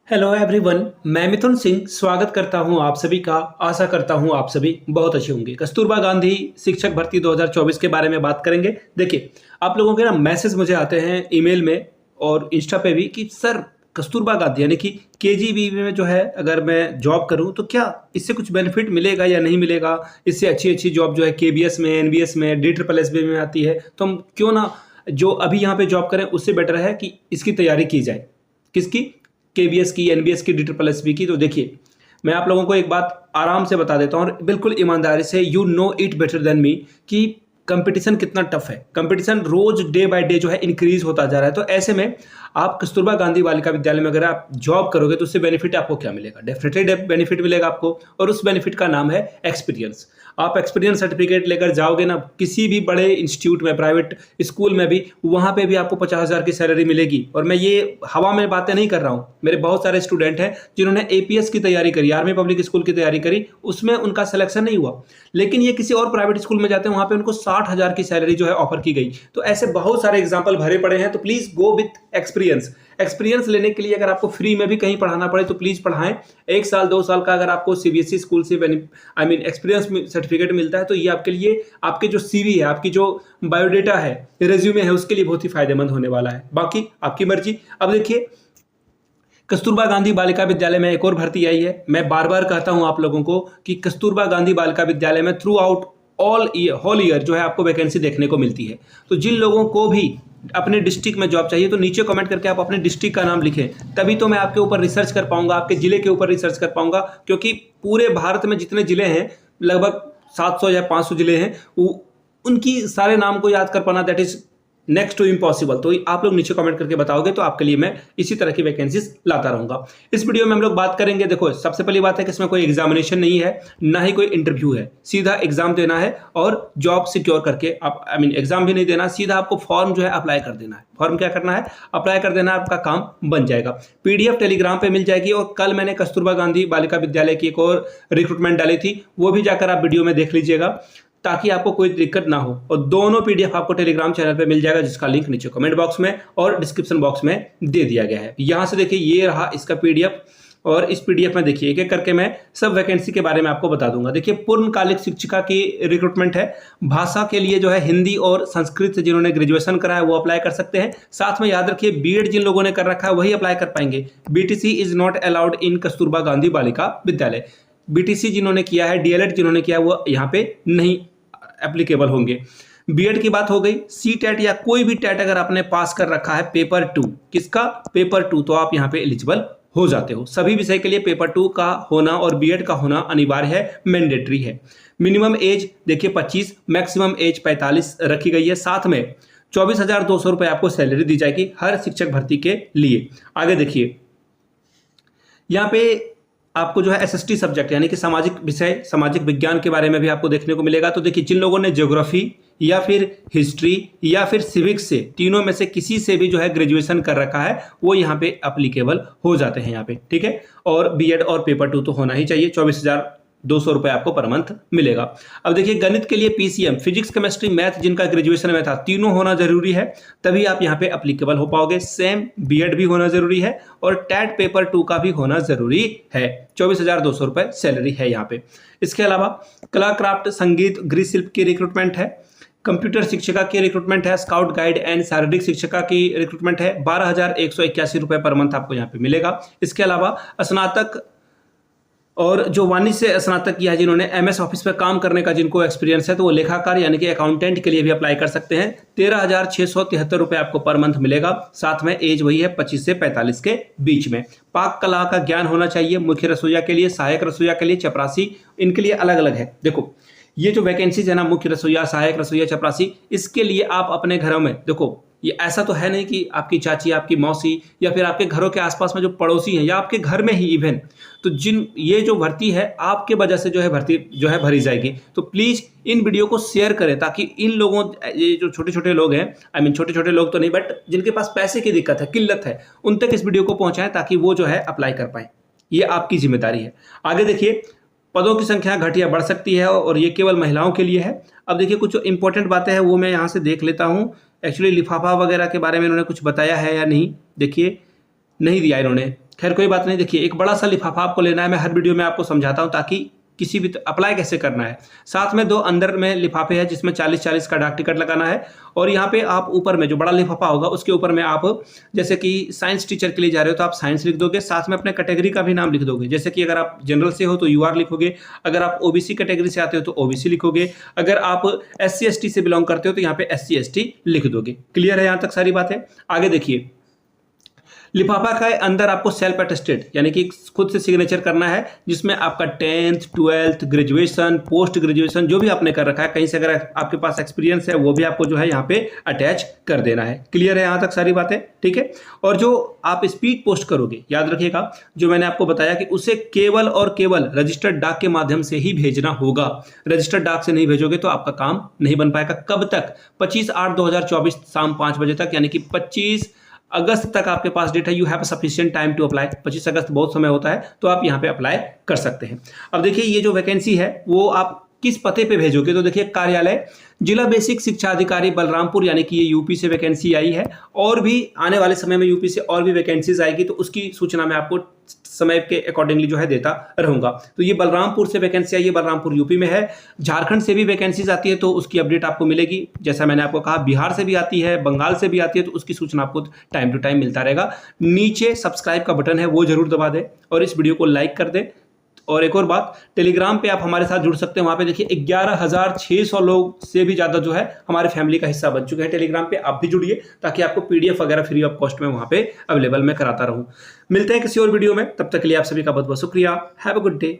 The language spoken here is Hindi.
हेलो एवरीवन, मैं मिथुन सिंह स्वागत करता हूं आप सभी का। आशा करता हूं आप सभी बहुत अच्छे होंगे। कस्तूरबा गांधी शिक्षक भर्ती 2024 के बारे में बात करेंगे। देखिए, आप लोगों के ना मैसेज मुझे आते हैं ईमेल में और इंस्टा पे भी कि सर कस्तूरबा गांधी यानी कि केजीबी में जो है अगर मैं जॉब करूं तो क्या इससे कुछ बेनिफिट मिलेगा या नहीं मिलेगा। इससे अच्छी अच्छी जॉब जो है केबीएस में, एनबीएस में, DSSB में आती है, तो हम क्यों ना जो अभी यहाँ पे जॉब करें। उससे बेटर है कि इसकी तैयारी की जाए। किसकी? केबीएस की, एनबीएस की, DSSB की। तो देखिए, मैं आप लोगों को एक बात आराम से बता देता हूँ और बिल्कुल ईमानदारी से, you know it better than me, कि कंपटीशन कितना टफ है। कंपटीशन रोज डे बाय डे जो है इंक्रीज होता जा रहा है। तो ऐसे में आप कस्तूरबा गांधी बालिका विद्यालय में अगर आप जॉब करोगे तो उससे बेनिफिट आपको क्या मिलेगा? डेफिनेटली बेनिफिट मिलेगा आपको, और उस बेनिफिट का नाम है एक्सपीरियंस। आप एक्सपीरियंस सर्टिफिकेट लेकर जाओगे ना किसी भी बड़े इंस्टीट्यूट में, प्राइवेट स्कूल में भी, वहां पे भी आपको 50,000 की सैलरी मिलेगी। और मैं ये हवा में बातें नहीं कर रहा हूं। मेरे बहुत सारे स्टूडेंट हैं जिन्होंने एपीएस की तैयारी करी, आर्मी पब्लिक स्कूल की तैयारी करी, उसमें उनका सिलेक्शन नहीं हुआ, लेकिन ये किसी और प्राइवेट स्कूल में जाते हैं, वहां पे उनको 60,000 की सैलरी जो है ऑफर की गई। तो ऐसे बहुत सारे एग्जाम्पल भरे पड़े हैं। तो please go with experience. Experience लेने के लिए अगर आपको फ्री में भी कहीं पढ़ाना पड़े तो प्लीज पढ़ाएं। 1 साल 2 साल का अगर आपको सीबीएसई स्कूल से एक्सपीरियंस सर्टिफिकेट मिलता है तो ये आपके लिए, आपके जो सीवी है, आपकी जो बायोडेटा है, रेज्यूमे है, उसके लिए बहुत ही फायदेमंद होने वाला है। बाकी आपकी मर्जी। अब देखिए, कस्तूरबा गांधी बालिका विद्यालय में एक और भर्ती आई है। मैं बार बार कहता हूं आप लोगों को कि कस्तूरबा गांधी बालिका विद्यालय में थ्रू आउट होल ईयर जो है आपको वैकेंसी देखने को मिलती है। तो जिन लोगों को भी अपने डिस्ट्रिक्ट में जॉब चाहिए तो नीचे कमेंट करके आप अपने डिस्ट्रिक्ट का नाम लिखें, तभी तो मैं आपके ऊपर रिसर्च कर पाऊंगा, आपके जिले के ऊपर रिसर्च कर पाऊंगा। क्योंकि पूरे भारत में जितने जिले हैं, लगभग 700 या 500 जिले हैं, उनकी सारे नाम को याद कर पाना that is next to impossible. तो आप लोग नीचे कमेंट करके बताओगे तो आपके लिए मैं इसी तरह की वैकेंसीज लाता रहूंगा। इस वीडियो में हम लोग बात करेंगे। देखो, सबसे पहली बात है कि इसमें कोई एग्जामिनेशन नहीं है, ना ही कोई इंटरव्यू है। सीधा एग्जाम देना है और जॉब सिक्योर करके आप, एग्जाम भी नहीं देना, सीधा आपको फॉर्म जो है अप्लाई कर देना है। फॉर्म क्या करना है? अप्लाई कर देना, आपका काम बन जाएगा। पीडीएफ टेलीग्राम पे मिल जाएगी। और कल मैंने कस्तूरबा गांधी बालिका विद्यालय की एक और रिक्रूटमेंट डाली थी, वो भी जाकर आप वीडियो में देख लीजिएगा ताकि आपको कोई दिक्कत ना हो। और दोनों पीडीएफ आपको टेलीग्राम चैनल पे मिल जाएगा, जिसका लिंक नीचे कमेंट बॉक्स में और डिस्क्रिप्शन बॉक्स में दे दिया गया है। यहां से देखिए, ये रहा इसका पीडीएफ। और इस पीडीएफ में देखिए एक एक करके मैं सब वैकेंसी के बारे में आपको बता दूंगा। देखिए, पूर्णकालिक शिक्षिका की रिक्रूटमेंट है। भाषा के लिए जो है हिंदी और संस्कृत से जिन्होंने ग्रेजुएशन करा है वो अप्लाई कर सकते हैं। साथ में याद रखिए, बीएड जिन लोगों ने कर रखा है वही अप्लाई कर पाएंगे। BTC is not allowed in Kasturba Gandhi Balika Vidyalaya. BTC जिन्होंने किया है, डीएलएड जिन्होंने किया है, वो यहाँ पे नहीं एप्लीकेबल होंगे। बीएड की बात हो गई। सी टेट या कोई भी टेट अगर आपने पास कर रखा है, पेपर 2, किसका? पेपर 2, तो आप यहाँ पे एलिजिबल हो जाते हो। सभी विषय के लिए पेपर 2 का होना और बीएड का होना अनिवार्य है, मैंडेटरी है। मिनिमम एज देखिए 25, मैक्सिमम एज 45 रखी गई है। साथ में 24,200 रुपए आपको सैलरी दी जाएगी हर शिक्षक भर्ती के लिए। आगे देखिए, यहाँ पे आपको जो है एसएसटी सब्जेक्ट यानी कि सामाजिक विषय, सामाजिक विज्ञान के बारे में भी आपको देखने को मिलेगा। तो देखिए, जिन लोगों ने ज्योग्राफी या फिर हिस्ट्री या फिर सिविक्स से, तीनों में से किसी से भी जो है ग्रेजुएशन कर रखा है, वो यहाँ पे एप्लीकेबल हो जाते हैं यहाँ पे, ठीक है। और बीएड और पेपर 2 तो होना ही चाहिए। 24,200 रुपए आपको पर मंथ मिलेगा। अब देखिए, गणित के लिए पीसीएम, फिजिक्स, केमिस्ट्री, मैथ जिनका ग्रेजुएशन में था, तीनों होना जरूरी है, तभी आप यहाँ पे एप्लीकेबल हो पाओगे। सेम बीएड भी होना जरूरी है और टैट पेपर 2 का भी होना जरूरी है। 24,200 रुपए सैलरी है यहाँ पे। इसके अलावा कला, क्राफ्ट, संगीत, गृह शिल्प की रिक्रूटमेंट है। कंप्यूटर शिक्षिका की रिक्रूटमेंट है। स्काउट गाइड एंड शारीरिक शिक्षिका की रिक्रूटमेंट है। 12,181 रुपए पर मंथ आपको यहाँ पे मिलेगा। इसके अलावा स्नातक और जो वाणिज्य से स्नातक किया है, जिन्होंने एमएस ऑफिस में काम करने का जिनको एक्सपीरियंस है, तो वो लेखाकार यानी कि अकाउंटेंट के लिए भी अप्लाई कर सकते हैं। 13,673 रुपए आपको पर मंथ मिलेगा। साथ में एज वही है 25 से 45 के बीच में। पाक कला का ज्ञान होना चाहिए। मुख्य रसोईया के लिए, सहायक रसोईया के लिए, चपरासी, इनके लिए अलग अलग है। देखो, ये जो वैकेंसीज है ना, मुख्य रसोईया, सहायक रसोईया, चपरासी, इसके लिए आप अपने घरों में, देखो ये ऐसा तो है नहीं कि आपकी चाची, आपकी मौसी या फिर आपके घरों के आसपास में जो पड़ोसी हैं या आपके घर में ही इवन, तो जिन ये जो भर्ती है आपके वजह से जो है भर्ती जो है भरी जाएगी। तो प्लीज इन वीडियो को शेयर करें ताकि इन लोगों, ये जो छोटे छोटे लोग हैं, छोटे छोटे लोग तो नहीं, बट जिनके पास पैसे की दिक्कत है, किल्लत है, उन तक इस वीडियो को पहुंचाएं ताकि वो जो है अप्लाई कर पाए। ये आपकी जिम्मेदारी है। आगे देखिए, पदों की संख्या घट या बढ़ सकती है और ये केवल महिलाओं के लिए है। अब देखिए, कुछ इंपॉर्टेंट बातें हैं वो मैं यहाँ से देख लेता हूँ। एक्चुअली लिफाफा वगैरह के बारे में इन्होंने कुछ बताया है या नहीं, देखिए नहीं दिया इन्होंने। खैर कोई बात नहीं। देखिए एक बड़ा सा लिफाफा आपको लेना है, मैं हर वीडियो में आपको समझाता हूँ ताकि किसी भी अप्लाई कैसे करना है। साथ में 2 अंदर में लिफाफे हैं जिसमें 40-40 का डाक टिकट लगाना है और यहाँ पे आप ऊपर में जो बड़ा लिफाफा होगा उसके ऊपर में आप जैसे कि साइंस टीचर के लिए जा रहे हो तो आप साइंस लिख दोगे, साथ में अपने कैटेगरी का भी नाम लिख दोगे। जैसे कि अगर आप जनरल से हो तो यूआर लिखोगे, अगर आप ओबीसी कैटेगरी से आते हो तो ओबीसी लिखोगे, अगर आप एससी एसटी से बिलोंग करते हो तो यहाँ पे एससी एसटी लिख दोगे। क्लियर है यहाँ तक सारी बातें? आगे देखिए, लिफाफा का अंदर आपको सेल्फ अटेस्टेड यानी कि खुद से सिग्नेचर करना है जिसमें आपका 10th 12th graduation post graduation जो भी आपने कर रखा है, कहीं से अगर आपके पास एक्सपीरियंस है वो भी आपको जो है यहाँ पे अटैच कर देना है। क्लियर है यहाँ तक सारी बातें? ठीक है। और जो आप स्पीड पोस्ट करोगे, याद रखिएगा जो मैंने आपको बताया कि उसे केवल और केवल रजिस्टर्ड डाक के माध्यम से ही भेजना होगा। रजिस्टर्ड डाक से नहीं भेजोगे तो आपका काम नहीं बन पाएगा। कब तक? 25/8/2024 शाम 5 बजे तक, यानी कि 25 अगस्त तक आपके पास डेट है। You have sufficient time to apply. 25 अगस्त बहुत समय होता है तो आप यहाँ पे अप्लाई कर सकते हैं। अब देखिए ये जो वैकेंसी है वो आप किस पते पे भेजोगे, तो देखिए कार्यालय जिला बेसिक शिक्षा अधिकारी बलरामपुर, यानी कि ये यूपी से वैकेंसी आई है और भी आने वाले समय में यूपी से और भी वैकेंसीज आएगी तो उसकी सूचना मैं आपको समय के अकॉर्डिंगली जो है देता रहूंगा। तो ये बलरामपुर से वैकेंसी आई है, बलरामपुर यूपी में है। झारखंड से भी वैकेंसीज आती है तो उसकी अपडेट आपको मिलेगी। जैसा मैंने आपको कहा बिहार से भी आती है, बंगाल से भी आती है तो उसकी सूचना आपको टाइम टू टाइम मिलता रहेगा। नीचे सब्सक्राइब का बटन है वो जरूर दबा दें और इस वीडियो को लाइक कर दें। और एक और बात, टेलीग्राम पे आप हमारे साथ जुड़ सकते हैं। वहाँ पे देखिए 11,600 लोग से भी ज़्यादा जो है हमारे फैमिली का हिस्सा बन चुके हैं। टेलीग्राम पे आप भी जुड़िए ताकि आपको पीडीएफ वगैरह फ्री ऑफ कॉस्ट में वहाँ पे अवेलेबल मैं कराता रहूँ। मिलते हैं किसी और वीडियो में, तब तक के लिए आप सभी का बहुत बहुत शुक्रिया। Have a good day.